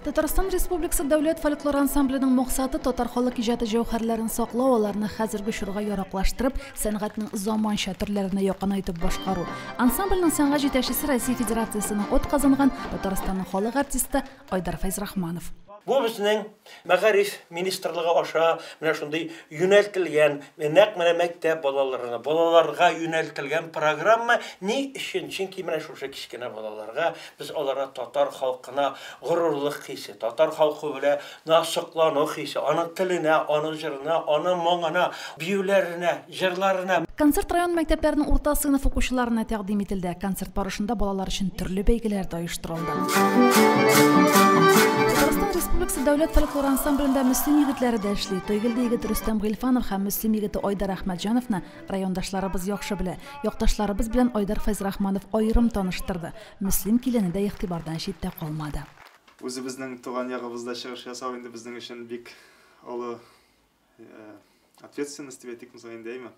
Татарстан Республикасы дәүләт фольклор ансамблінің мақсаты татар халык иҗаты җәүһәрләрен саклау, аларны хәзерге чорга яраклаштырып, сәнгатьнең заманча төрләренә якынайтып башкару. Ансамбльнең сәнгать җитәкчесе Россия Федерациясының от казанган Татарстанның халык артисты Айдар Фәйзрахманов. Бу безнең Мәгариф министрлыгы аша менә шундый юнәлтелгән, нәкъ менә мәктәп балаларга юнәлтелгән программа ни өчен? Чөнки менә шушы кичкенә балаларга без аларга татар халкына горурлык хисе, татар халкы белән насыклану хисе, аның теленә, аның җырына, аның моңына, биюләренә, җырларына. Концерт район мәктәпләренең урта сыйныф укучыларына тәкъдим ителде. Концерт барышында балалар өчен төрле бәйгеләр дә оештырылды. Татарстан Республикасы дәүләт фольклор ансамблендә мөслим егетләре дә эшли. Тойгылды егет Рөстәм Гыйльфанов һәм мөслим егете Айдар Әхмәтҗановны райондашларыбыз яхшы белә. Якташларыбыз белән Айдар Фәйзрахманов аерым таныштырды. Мөслим килене дә игътибардан читтә калмады. Үзебезнең туган ягыбызда чыгыш ясау инде безнең өчен бик олы ответственность дип әйтик инде.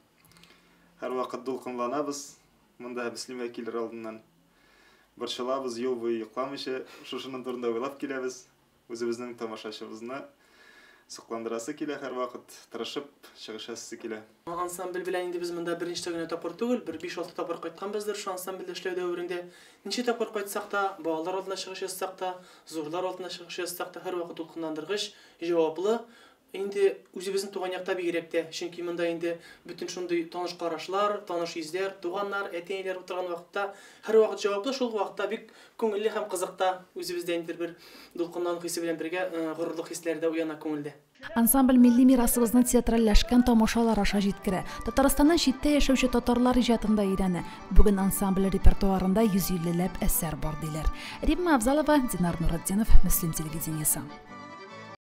Һәр вакыт дулкынланабыз. Монда мөслим вәкилләр алдыннан борчылабыз, ел буе йокламыйча шушының турында уйлап киләбез. Үзебезнең тамашачыбызны сокландырасы килә, һәр вакыт тырышып чыгыш ясыйсы килә. Ансамбль белән инде без монда беренче генә тапкыр түгел, 5-6 тапкыр кайтканбыздыр шу ансамбльдә эшләү дәверендә. Ничә тапкыр кайтсак та, балалар алдына чыгыш ясасак та, зурлар алдына чыгыш ясасак та, һәр вакыт дулкынландыргыч, җаваплы. Инде үзебезнең туган якта бигрәк тә, чөнки монда инде бүтән шундый таныш карашлар, таныш йөзләр, туганнар, әтиләр утырган вакытта һәр вакыт җаваплы, шул вакытта бик күңелле һәм кызыкта, үзебездә инде бер дулкынлану хисе белән бергә горурлык хисләре дә уяна күңелдә. Ансамбль милли мирасыбызны театральләшкән тамашалар аша җиткерә. Татарстаннан читтә яшәүче татарлар иҗатында өйрәнә. Бүген ансамбль репертуарында 150ләп әсәр бар диләр. Римма Авзалова, Динар Нуретдинов, Мөслим телевидениесе.